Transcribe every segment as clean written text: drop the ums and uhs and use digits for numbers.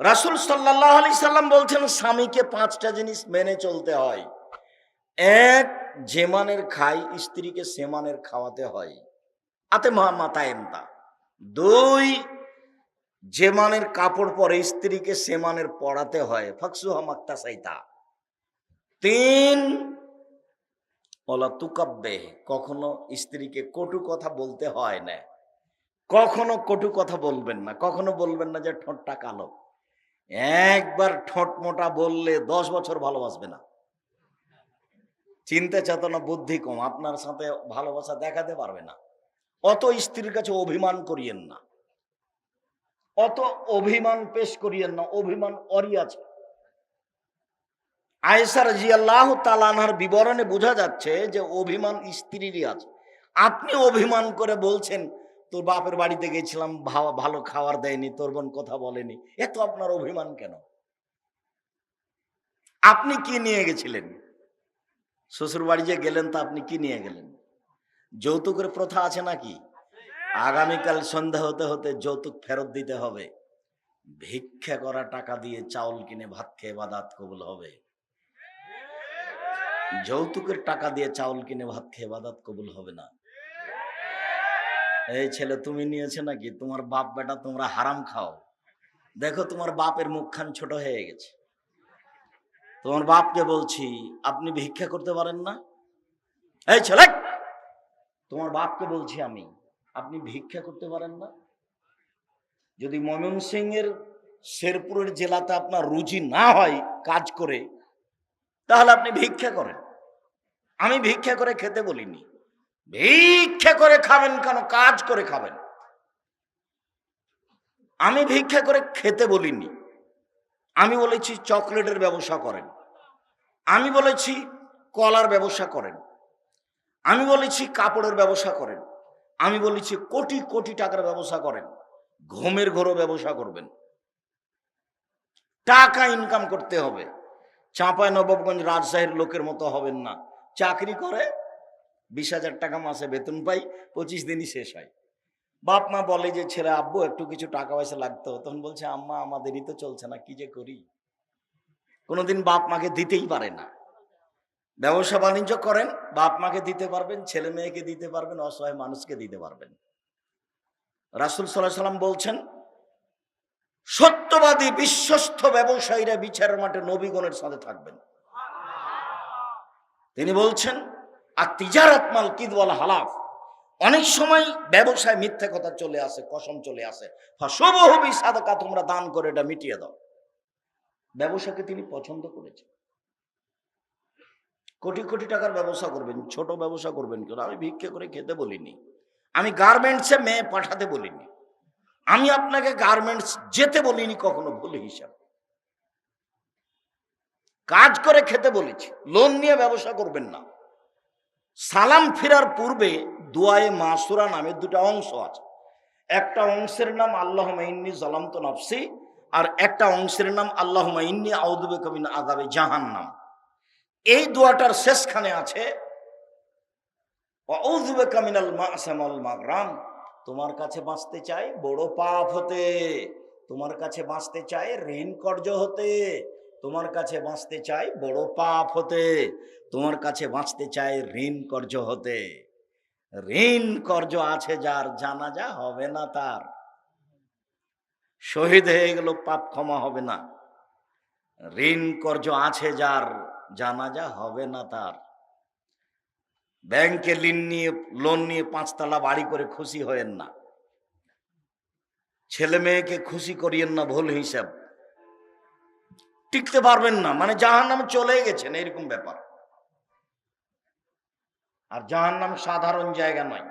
রাসূল সাল্লাল্লাহু আলাইহি সাল্লাম বলছেন স্বামীকে ৫টা জিনিস মেনে চলতে হয়। এক, যে মানের খাই স্ত্রীকে সে মানের খাওয়াতে হয়। আতে মাতায় এমতা। ২, যে মানের কাপড় পরে স্ত্রীকে সে মানের পরাতে হয়। ফাকসুহা মাক্তাসাইতা। ৩, ওলা তুকাব্বে, কখনো স্ত্রীকে কটু কথা বলতে হয় না। কখনো কটু কথা বলবেন না, কখনো বলবেন না যে ঠোঁটটা কালো। একবার ঠোঁট মোটা বললে ১০ বছর ভালোবাসবে না। চিন্তা চেতনা বুদ্ধি কম, আপনার সাথে ভালোবাসা দেখাতে পারবে না। অত স্ত্রীর কাছে অভিমান করিয়েন না, অত অভিমান পেশ করিয়েন না। অভিমান অরি আছে। আয়েশা রাদিয়াল্লাহু তাআলা আনহার বিবরণে বোঝা যাচ্ছে যে অভিমান স্ত্রীরই আছে। আপনি অভিমান করে বলছেন তোর বাপের বাড়িতে গেছিলাম, ভালো খাবার দেয়নি, তোর বোন কথা বলেনি, এত আপনার অভিমান কেন? আপনি কি নিয়ে গেছিলেন? শ্বশুর বাড়ি যে গেলেন তা আপনি কি নিয়ে গেলেন? যৌতুকের প্রথা আছে নাকি? আগামীকাল সন্ধ্যা হতে হতে যৌতুক ফেরত দিতে হবে। ভিক্ষা করা টাকা দিয়ে চাউল কিনে ভাত খেয়ে বাদাত কবুল হবে। যৌতুকের টাকা দিয়ে চাউল কিনে ভাত খেয়ে বাদাত কবুল হবে না। এই ছেলে, তুমি নিয়েছে নাকি? তোমার বাপ বেটা তোমরা হারাম খাও। দেখো তোমার বাপের মুখখান ছোট হয়ে গেছে। তোমার বাপকে বলছি, আপনি ভিক্ষা করতে পারেন না? এই ছেলে, তোমার বাপকে বলছি আমি, আপনি ভিক্ষা করতে পারেন না? যদি ময়মনসিংহের শেরপুরের জেলাতে আপনার রুচি না হয় কাজ করে, তাহলে আপনি ভিক্ষা করেন। আমি ভিক্ষা করে খেতে বলিনি। ভিক্ষা করে খাবেন কেন? কাজ করে খাবেন। আমি ভিক্ষা করে খেতে বলিনি। আমি বলেছি চকলেটের ব্যবসা করেন, আমি বলেছি কলার ব্যবসা করেন, আমি বলেছি কাপড়ের ব্যবসা করেন, আমি বলেছি কোটি কোটি টাকার ব্যবসা করেন। ঘুমের ঘোরও ব্যবসা করবেন। টাকা ইনকাম করতে হবে। চাঁপাই নবাবগঞ্জ রাজশাহীর লোকের মতো হবেন না। চাকরি করে 20,000 টাকা মাসে বেতন পাই, 25 দিনই শেষ হয়। বাপ মা বলে যে ছেলে, আব্বু একটু কিছু টাকা পয়সা লাগতো, তখন বলছে আম্মা আমাদেরই তো চলছে না, কি যে করি। কোনোদিন বাপ মাকে দিতেই পারে না। ব্যবসা বাণিজ্য করেন, বাপ মাকে দিতে পারবেন, ছেলে মেয়েকে দিতে পারবেন, অসহায় মানুষকে দিতে পারবেন। রাসূল সাল্লাল্লাহু আলাইহি ওয়াসাল্লাম বলছেন, সত্যবাদী বিশ্বস্ত ব্যবসায়ীরা বিচারের মাঠে নবীগণের সাথে থাকবেন। তিনি বলছেন, আর তিজারাত মাল কিদওয়াল হালাফ, অনেক সময় ব্যবসায় মিথ্যা কথা চলে আসে, কসম চলে আসে। ফাশুবহু বিসাদাকা, তোমরা দান করে এটা মিটিয়ে দাও। ব্যবসাকে তিনি পছন্দ করেছেন। কোটি কোটি টাকার ব্যবসা করবেন, ছোট ব্যবসা করবেন কেন? আমি ভিক্ষা করে খেতে বলিনি। আমি গার্মেন্টসে মেয়ে পাঠাতে বলিনি। আমি আপনাকে গার্মেন্টস যেতে বলিনি কখনো, ভুল হিসাব। কাজ করে খেতে বলেছি। লোন নিয়ে ব্যবসা করবেন না। সালাম ফেরার পূর্বে দুআয়ে মাসুরা নামে 2টা অংশ আছে। একটা অংশের নাম আল্লাহুম্মা ইন্নী যালামতু নাফসি, আর একটা অংশের নাম আল্লাহুম্মা ইন্নী আউযু বিকা মিন আযাবি জাহান্নাম। এই দোয়াটার শেষখানে আছে আউযু বিকা মিনাল মা'সাম ওয়াল মাগরাম, তোমার কাছে বাঁচতে চাই বড় পাপ হতে, তোমার কাছে বাঁচতে চাই ঋণ কর্জ হতে, তোমার কাছে বাঁচতে চাই বড় পাপ হতে, তোমার কাছে বাঁচতে চাই ঋণ কর্জ হতে। ঋণ কর্জ আছে যার, জানাজা হবে না তার। শহীদ হয়ে গেল, পাপ ক্ষমা হবে না। ঋণ কর্জ আছে যার, জানাজা হবে না তার। ব্যাংকে লোন নিয়ে 5 তলা বাড়ি করে খুশি হয়েন না। ছেলে মেয়েকে খুশি করিয়েন না, ভুল হিসাব। টিকতে পারবেন না, মানে জাহান্নামে চলে গেছেন, এরকম ব্যাপার। আর জাহান্নাম সাধারণ জায়গা নয়।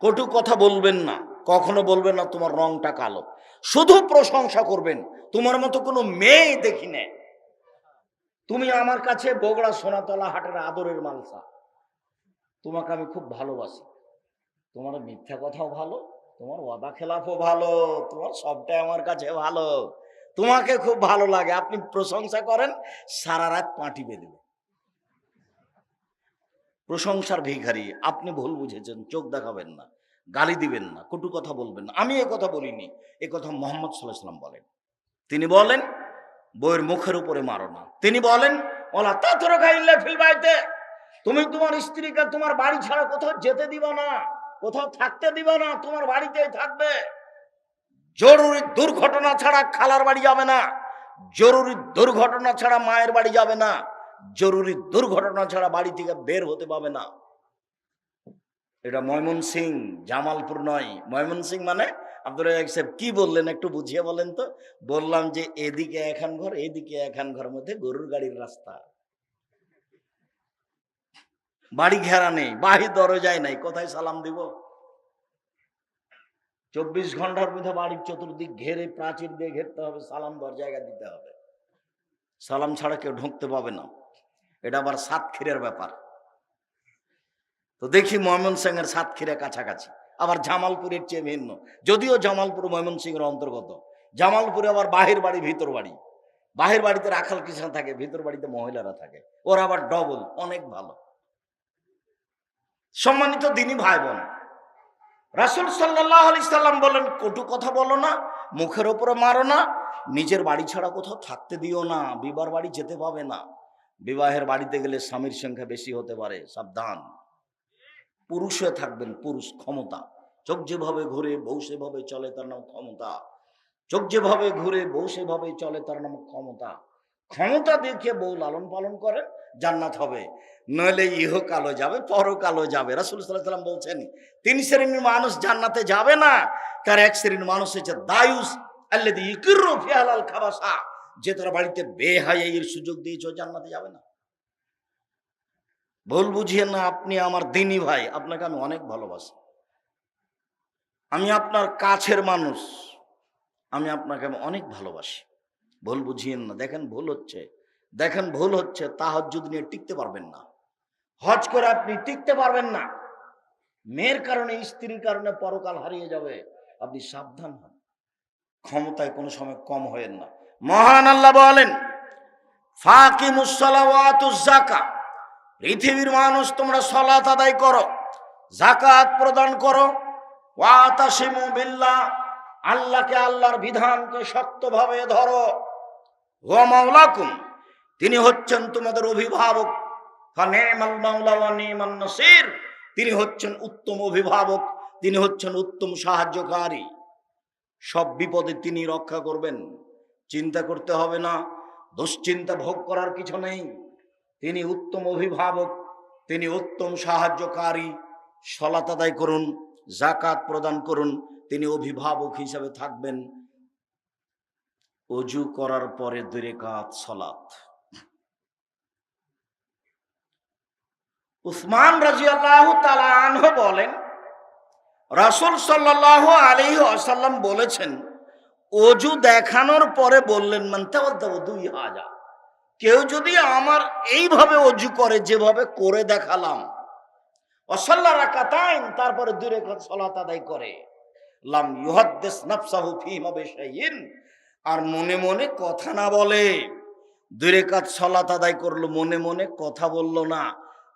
কটু কথা বলবেন না, কখনো বলবেন না তোমার রংটা কালো। শুধু প্রশংসা করবেন, তোমার মতো কোনো মেয়ে দেখি না। তুমি আমার কাছে বগড়া সোনাতলা হাটের আদরের মালসা, তোমাকে আমি খুব ভালোবাসি। তোমার মিথ্যা কথাও ভালো, তোমার ওয়াদা খেলাফও ভালো, তোমার সবটাই আমার কাছে ভালো। তোমাকে খুব ভালো লাগে, আপনি প্রশংসা করেন, সারা রাত পাঁটি বেঁধে দেবে। প্রশংসার ভিখারি আপনি, ভুল বুঝেছেন, চোখ দেখাবেন না। গালি দিবেন না, কটু কথা বলবেন না। আমি এ কথা বলিনি, এ কথা মুহাম্মদ সাল্লাল্লাহু আলাইহি ওয়াসাল্লাম বলেন। তিনি বলেন বউয়ের মুখের উপরে মারো না। তিনি বলেন ওলা তাতরকা ইল্লা ফিল বাইতে, তুমি তোমার স্ত্রীকে তোমার বাড়ি ছাড়া কোথাও যেতে দিবা না, কোথাও থাকতে দিবা না, তোমার বাড়িতেই থাকবে। জরুরি দুর্ঘটনা ছাড়া খালার বাড়ি যাবে না, জরুরি দুর্ঘটনা ছাড়া মায়ের বাড়ি যাবে না, জরুরি দুর্ঘটনা ছাড়া বাড়ি থেকে বের হতে পাবে না। এটা ময়মনসিং, জামালপুর নয়। ময়মনসিং মানে আব্দুল রাজ্জাক সাহেব কি বললেন একটু বুঝিয়ে বলেন তো? বললাম যে এদিকে এখান ঘর, এদিকে এখান ঘর, মধ্যে গরুর গাড়ির রাস্তা, বাড়ি ঘেরা নেই, বাড়ি দরজায় নাই, কোথায় সালাম দিব? 24 ঘন্টার মধ্যে বাড়ির চতুর্দিক ঘেরে প্রাচীর দিয়ে ঘেরতে হবে, সালাম দেওয়ার জায়গা দিতে হবে। সালাম ছাড়া কেউ ঢুকতে পাবে না। এটা আবার সাতক্ষীরার ব্যাপার। তো দেখি ময়মনসিংহের সাতক্ষীরা কাছাকাছি, আবার জামালপুরের চেয়ে ভিন্ন। যদিও জামালপুর ময়মনসিংহের অন্তর্গত। জামালপুরে আবার বাহির বাড়ি ভিতর বাড়ি, বাহির বাড়িতে রাখাল কৃষ্ণ থাকে, ভিতর বাড়িতে মহিলারা থাকে, ওরা আবার ডবল, অনেক ভালো। সম্মানিত দিনী ভাই বোন, রাসূল সাল্লাল্লাহু আলাইহি সাল্লাম বলেন কটু কথা বলো না, মুখের উপরে মারো না, নিজের বাড়ি ছাড়া কোথাও থাকতে দিও না, বিবাহ বাড়ি যেতে পাবে না। বিবাহের বাড়িতে গেলে স্বামীর সংখ্যা বেশি হতে পারে, সাবধান। পুরুষ হয়ে থাকবেন, পুরুষ ক্ষমতা। চোখ যেভাবে ঘুরে বউ সেভাবে চলে, তার নাম ক্ষমতা। চোখ যেভাবে ঘুরে বউ সেভাবে চলে, তার নাম ক্ষমতা। ক্ষমতা দেখে বউ লালন পালন করেন, জান্নাত হবে। নইলে ইহকালও যাবে, পরকালও যাবে। রাসূল সাল্লাল্লাহু আলাইহি ওয়াসাল্লাম বলছেন 3 শ্রেণীর মানুষ জান্নাতে যাবে না। তার এক শ্রেণীর মানুষ হচ্ছে দায়ুস আল্লাযী ইকিরু ফি আলাল খাবাসা, যে তার বাড়িতে বেহায়াইয়ের সুযোগ দিয়েছে, জান্নাতে যাবে না। ভুল বুঝিয়ে না, আপনি আমার দিনী ভাই, আপনাকে আমি অনেক ভালোবাসি, আমি আপনার কাছের মানুষ, আমি আপনাকে অনেক ভালোবাসি। ভুল বুঝিয়েন না। দেখেন ভুল হচ্ছে, দেখেন ভুল হচ্ছে, তাহাজ্জুদ নিয়ে টিকতে পারবেন না, হজ করে আপনি টিকতে পারবেন না, মেয়ের কারণে স্ত্রীর কারণে পরকাল হারিয়ে যাবে। আপনি সাবধান হন, ক্ষমতায় কোনো সময় কম হয়েন না। মহান আল্লাহ বলেন ফাকিমুস সালাওয়াতুজ যাকাত, পৃথিবীর মানুষ তোমরা সালাত আদায় করো, যাকাত প্রদান করো, ওয়াতাসিমু বিল্লাহ, আল্লাহকে, আল্লাহর বিধানকে শক্তভাবে ধরো, ওয়া মাওলাকুম, তিনি হচ্ছেন তোমাদের অভিভাবক, ফানিমাল মাওলা ওয়া নিমান নাসির, তিনি হচ্ছেন উত্তম অভিভাবক, তিনি হচ্ছেন উত্তম সাহায্যকারী। সব বিপদে তিনি রক্ষা করবেন, চিন্তা করতে হবে না, দুশ্চিন্তা ভোগ করার কিছু নেই। তিনি উত্তম অভিভাবক, তিনি উত্তম সাহায্যকারী। সালাত আদায় করুন, যাকাত প্রদান করুন, তিনি অভিভাবক হিসাবে থাকবেন। ওযু করার পরে 2 রাকাত সালাত। উসমান রাদিয়াল্লাহু তাআলা আনহু বলেন রাসূল সাল্লাল্লাহু আলাইহি ওয়াসাল্লাম বলেছেন, ওযু দেখানোর পরে বললেন মান তাওয়াদ্দা 2000, কেউ যদি আমার এইভাবে ওযু করে, যেভাবে করে দেখালাম, ওয়াসাল্লা রাকাতাইন, তারপরে 2 রাকাত সালাত আদায় করে, লাম ইউহাদ্দিস নাফসাহু ফীমা বিশাইইন, আর মনে মনে কথা না বলে, 2 রাকাত সালাত আদায় করলো, মনে মনে কথা বলল না,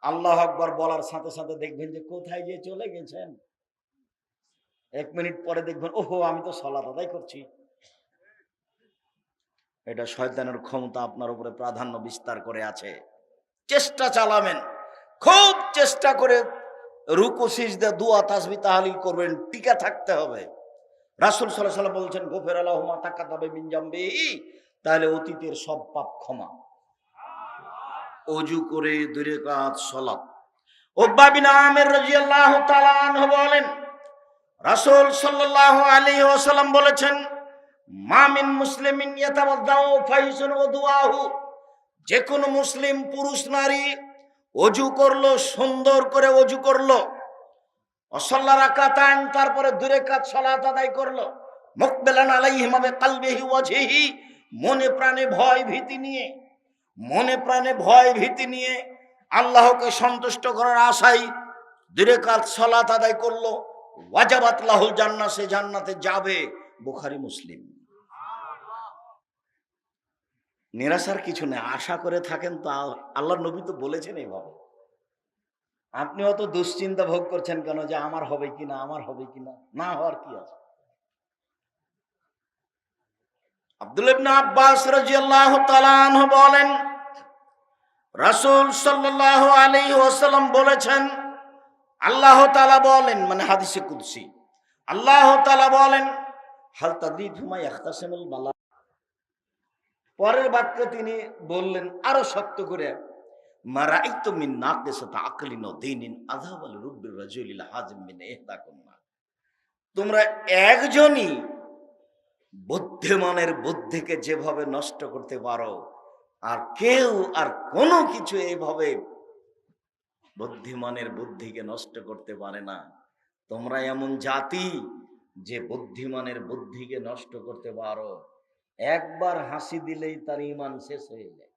আল্লাহু আকবার বলার সাথে সাথে দেখবেন যে কোথায় যে চলে গেছেন। 1 মিনিট পরে দেখবেন ওহো আমি তো সালাত আদায় করছি। এটা শয়তানের ক্ষমতা আপনার উপরে প্রাধান্য বিস্তার করে আছে। চেষ্টা চালাবেন, খুব চেষ্টা করে রুকু সিজদা দোয়া তাসবিহ তাহলিল করবেন, টিকে থাকতে হবে। রাসূল সাল্লাল্লাহু আলাইহি ওয়াসাল্লাম বলছেন গফিরা লাহু মা তাকাদ্দামা মিন জামবিহি, তাহলে অতীতের সব পাপ ক্ষমা। ওযু করে 2 রাকাত সালাত। উকবা বিন আমির রাদিয়াল্লাহু তাআলা আনহু বলেন রাসূল সাল্লাল্লাহু আলাইহি ওয়াসাল্লাম বলেছেন মা মিন মুসলিমিন ইয়াতাওয়াদ্দাউ ফাইসুন ওযুহু, যে কোনো মুসলিম পুরুষ নারী ওযু করলো, সুন্দর করে ওযু করলো, ওয়াসাল্লা রাকাতান, তারপরে 2 রাকাত সালাত আদায় করলো, মুকবিলান আলাইহিমা বিকলবিহি ওয়াজহিহি, মনে প্রাণে ভয় ভীতি নিয়ে, মনে প্রাণে ভয় ভীতি নিয়ে আল্লাহকে সন্তুষ্ট করার আশায় 2 রাকাত সালাত আদায় করলো, ওয়াজাবাত লাহুল জান্নাহ, সে জান্নাতে যাবে। বুখারী মুসলিম। নিরাশার কিছু নেই, আশা করে থাকেন তো। আল্লাহর নবী তো বলেছেন এইভাবে, আপনি অত দুশ্চিন্তা ভোগ করছেন কেন যে আমার হবে কিনা, আমার হবে কিনা? না হওয়ার কি আছে? আব্দুল্লাহ ইবনে আব্বাস রাদিয়াল্লাহু তাআলা আনহু বলেন, রাসূল সাল্লাল্লাহু আলাইহি ওয়াসাল্লাম বলেছেন, আল্লাহ তাআলা বলেন, মানে হাদিসে কুদসি, আল্লাহ তাআলা বলেন, হাল তাদরিতু মা ইয়াখতাসিমুল বালা। পরের বাক্যে তিনি বললেন আরো শক্ত করে, মা রাআইতু মিন নাকিসাতি আকলিন ওয়া দীনিন আযহাবা লিরুব্বির রাজুলিল হাজিম মিন ইহদাকুন্না। তোমরা একজনই বুদ্ধিমানের বুদ্ধিকে যেভাবে নষ্ট করতে পারো, আর কেউ আর কোনো কিছু এইভাবে বুদ্ধিমানের বুদ্ধিকে নষ্ট করতে পারে না। তোমরা এমন জাতি যে বুদ্ধিমানের বুদ্ধিকে নষ্ট করতে পারো। একবার হাসি দিলেই তার ঈমান শেষ হয়ে যায়,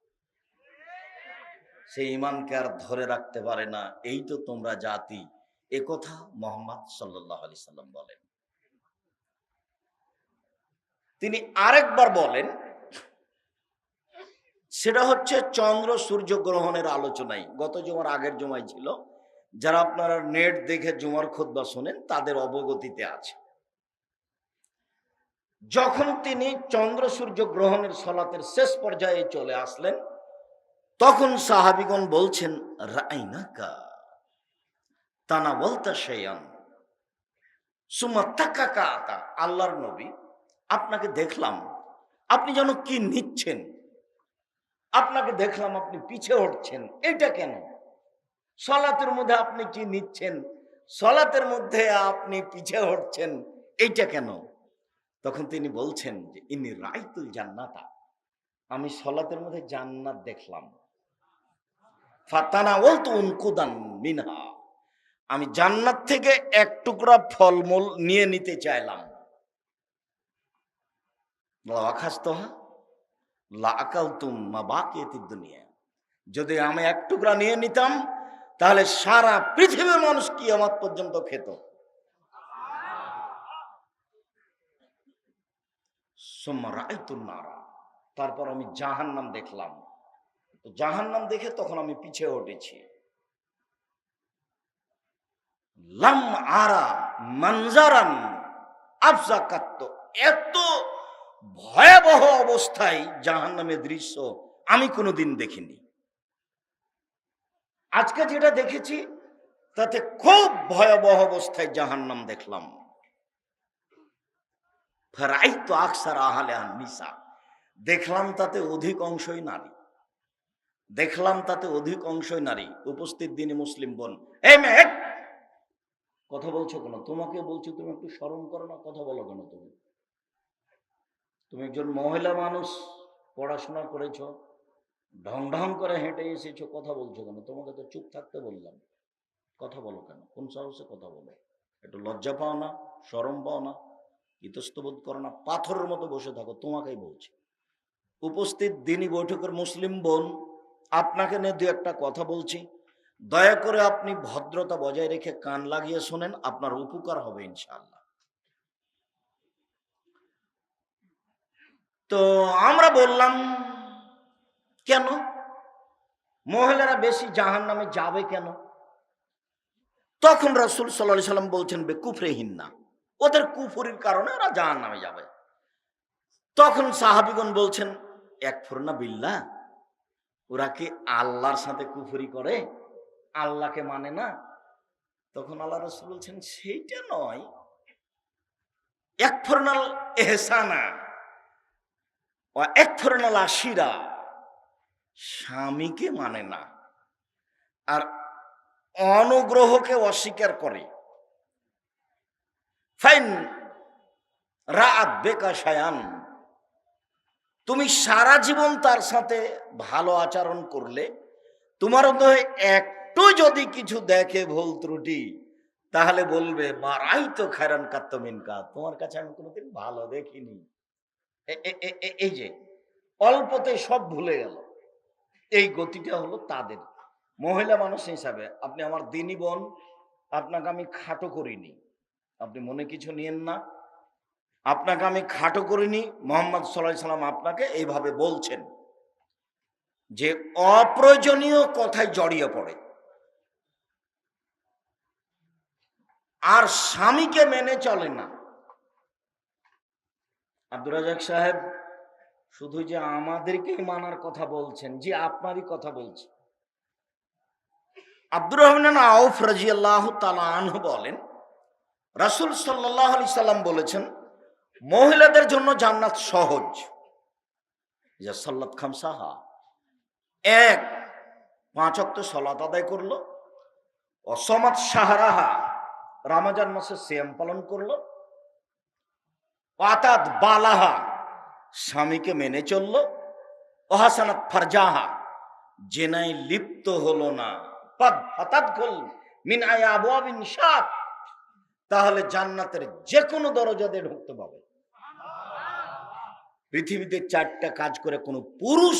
সে ঈমানকে আর ধরে রাখতে পারে না। এই তো তোমরা জাতি। এ কথা মুহাম্মদ সাল্লাল্লাহু আলাইহি সাল্লাম বলেন। তিনি আরেকবার বলেন, সেটা হচ্ছে চন্দ্র সূর্য গ্রহণের আলোচনায়। গত জুমার আগের জুমায় ছিল, যারা আপনারা নেট দেখে জুমার খুতবা শোনেন তাদের অবগতিতে আছে। যখন তিনি চন্দ্র সূর্য গ্রহণের সালাতের শেষ পর্যায়ে চলে আসলেন, তখন সাহাবীগণ বলছেন, রাআইনাকা তানাওয়ালতা শাইআন সুম্মা তাকাকাতা। আল্লাহর নবী, আপনাকে দেখলাম আপনি যেন কি নিচ্ছেন, আপনাকে দেখলাম আপনি পিছে হটছেন, এটা কেন? সালাতের মধ্যে আপনি কি নিচ্ছেন, সালাতের মধ্যে আপনি পিছে হটছেন, এইটা কেন? তখন তিনি বলছেন যে ইন্নী রাআইতুল জান্নাতা, আমি সালাতের মধ্যে জান্নাত দেখলাম। ফাতানাওয়ালতু উনকুদান মিনহা, আমি জান্নাত থেকে এক টুকরা ফলমূল নিয়ে নিতে চাইলাম। লাখাস্তহা লা আকালতুম মা বাকিয়াতিদ দুনিয়া, যদি আমি এক টুকরা নিয়ে নিতাম তাহলে সারা পৃথিবীর মানুষ কিয়ামত পর্যন্ত খেত। সুম্মা রাআইতুন নারা, তারপর আমি জাহান্নাম দেখলাম। তো জাহান্নাম দেখে তখন আমি পিছে হটেছি। লাম আরা মানজারান আফজাকাত, এত ভয়াবহ অবস্থায় জাহান্নামের দৃশ্য আমি কোনোদিন দেখিনি। আজকে যেটা দেখেছি তাতে খুব ভয়াবহ অবস্থায় জাহান্নাম দেখলাম। ফারাইতু আকসার আহলিহা নিসা, দেখলাম তাতে অধিক অংশই নারী, দেখলাম তাতে অধিক অংশই নারী। উপস্থিত দিনী মুসলিম বোন, এই মেয়ে কথা বলছো কেন? তোমাকে বলছি তুমি একটু শরম করো না, কথা বলো কেন? তুমি একজন মহিলা মানুষ, পড়াশোনা করেছো, ঢং ঢং করে হেঁটে এসেছো, কথা বলছো কেন? তোমাকে তো চুপ থাকতে বললাম, কথা বলো কেন? কোন সাহসে কথা বলো? একটু লজ্জা পাও না? শরম পাও না? ইতস্তবোধ করো না? পাথরের মতো বসে থাকো, তোমাকেই বলছি। উপস্থিত দিনী বৈঠকের মুসলিম বোন, আপনাকে নিয়ে দু একটা কথা বলছি, দয়া করে আপনি ভদ্রতা বজায় রেখে কান লাগিয়ে শোনেন, আপনার উপকার হবে ইনশাআল্লাহ। তো আমরা বললাম কেন মহিলারা বেশি জাহান্নামে যাবে কেন? তখন রাসূল সাল্লাল্লাহু আলাইহি সাল্লাম বলছেন, বেকুফরিহিন্না, ওদের কুফরির কারণে ওরা জাহান্নামে যাবে। তখন সাহাবীগণ বলছেন, ইয়াকফুরনা বিল্লাহ, ওরা কি আল্লাহর সাথে কুফরি করে, আল্লাহকে মানে না? তখন আল্লাহ রাসূল বলছেন, সেইটা নয়, ইয়াকফুরনাল ইহসানা ওয়া ইয়াকফুরনাল আশিরা, স্বামীকে মানে না আর অনুগ্রহকে অস্বীকার করে। ফাইন রাআত বিকা শায়ান, তুমি সারা জীবন তার সাথে ভালো আচরণ করলে, তোমার মধ্যে একটু যদি কিছু দেখে ভুল ত্রুটি, তাহলে বলবে মারাইতু খায়রান কাত্তু মিনকা, তোমার কাছে আমি কোনোদিন ভালো দেখিনি। এই যে অল্পতে সব ভুলে গেল, এই গতিটা হলো তাদের। মহিলা মানুষ হিসাবে আপনি আমার দিনী বোন, আপনাকে আমি খাটো করিনি, আপনি মনে কিছু নিয়েন না, আপনাকে আমি খাটো করিনি। মুহাম্মদ সাল্লাল্লাহু আলাইহি সাল্লাম আপনাকে এইভাবে বলছেন যে অপ্রয়োজনীয় কথায় জড়িয়ে পড়ে, আর স্বামীকে মেনে চলে না। আব্দুর রাজাক সাহেব শুধু যে আমাদেরকেই মানার কথা বলছেন, যে আপনারই কথা বলছেন। আব্দুর রহমান আউফ রাদিয়াল্লাহু তাআলা আনহু বলেন, রাসূল সাল্লাল্লাহু আলাইহি সাল্লাম বলেছেন, মহিলাদের জন্য জান্নাত সহজ। যে সাল্লাত খামসাহা, এক 5 ওয়াক্ত সালাত আদায় করলো, অসমাত শাহরাহা, রমজান মাসে সিয়াম পালন করলো, পাতাত বালাহা, স্বামীকে মেনে চললো, ওহাসানাত ফারজাহা, জেনায় লিপ্ত হলো না, পাদ ফাতাদখুল মিন আবওয়াবিন শাত, তাহলে জান্নাতের যে কোনো দরজা দিয়ে ঢুকতে পাবে। পৃথিবীতে 4টা কাজ করে কোনো পুরুষ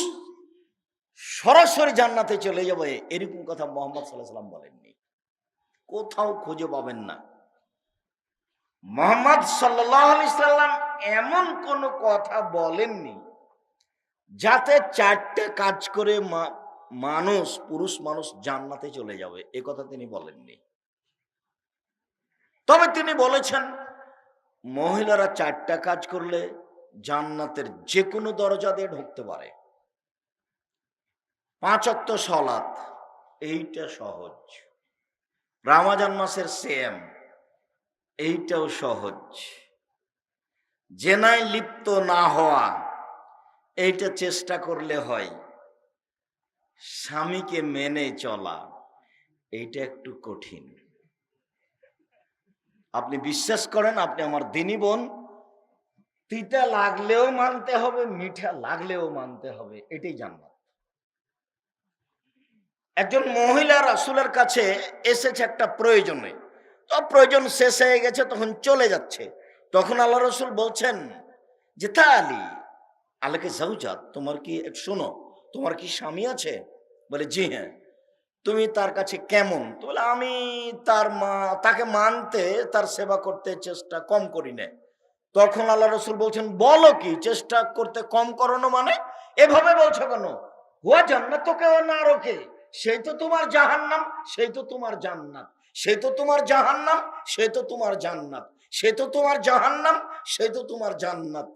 সরাসরি জান্নাতে চলে যাবে এরকম কথা মুহাম্মদ সাল্লাল্লাহু আলাইহি ওয়াসাল্লাম বলেননি, কোথাও খুঁজে পাবেন না। মুহাম্মদ সাল্লাল্লাহু আলাইহি ওয়াসাল্লাম এমন কোনো কথা বলেননি যাতে 4টে কাজ করে মানুষ, পুরুষ মানুষ জান্নাতে চলে যাবে, এ কথা তিনি বলেননি। তবে তিনি বলেছেন মহিলারা 4টা কাজ করলে জান্নাতের যে কোনো দরজা দিয়ে ঢুকতে পারে। 5 ওয়াক্ত সালাত, এইটা সহজ। রমজান মাসের সিয়াম, এইটাও সহজ। জেনায় লিপ্ত না হওয়া, এইটা চেষ্টা করলে হয়। স্বামীকে মেনে চলা, এইটা একটু কঠিন। আপনি বিশ্বাস করেন, আপনি আমার দিনী বোন, তিতা লাগলেও মানতে হবে, মিঠা লাগলেও মানতে হবে, এটাই জান্নাত। একজন মহিলা রাসূলের কাছে এসেছে একটা প্রয়োজনে, তো প্রয়োজন শেষ হয়ে গেছে, তখন চলে যাচ্ছে। তখন আল্লাহ রাসূল বলছেন যে তা আলী আলাকে জাওজাত, তোমার কি, শোনো, তোমার কি স্বামী আছে? বলে জি হ্যাঁ। তুমি তার কাছে কেমন? তো বলে আমি তাকে মানতে, তার সেবা করতে চেষ্টা কম করি না। তখন আল্লাহ রাসূল বলছেন, বলো কি চেষ্টা করতে কম করানো মানে? এভাবে বলছো কেন? হুয়া জান্নাতুকা ওয়া নারুকা, সেই তো তোমার জাহান্নাম, সেই তো তোমার জান্নাত, সেই তো তোমার জাহান্নাম, সেই তো তোমার জান্নাত, সেই তো তোমার জাহান্নাম, সেই তো তোমার জান্নাত।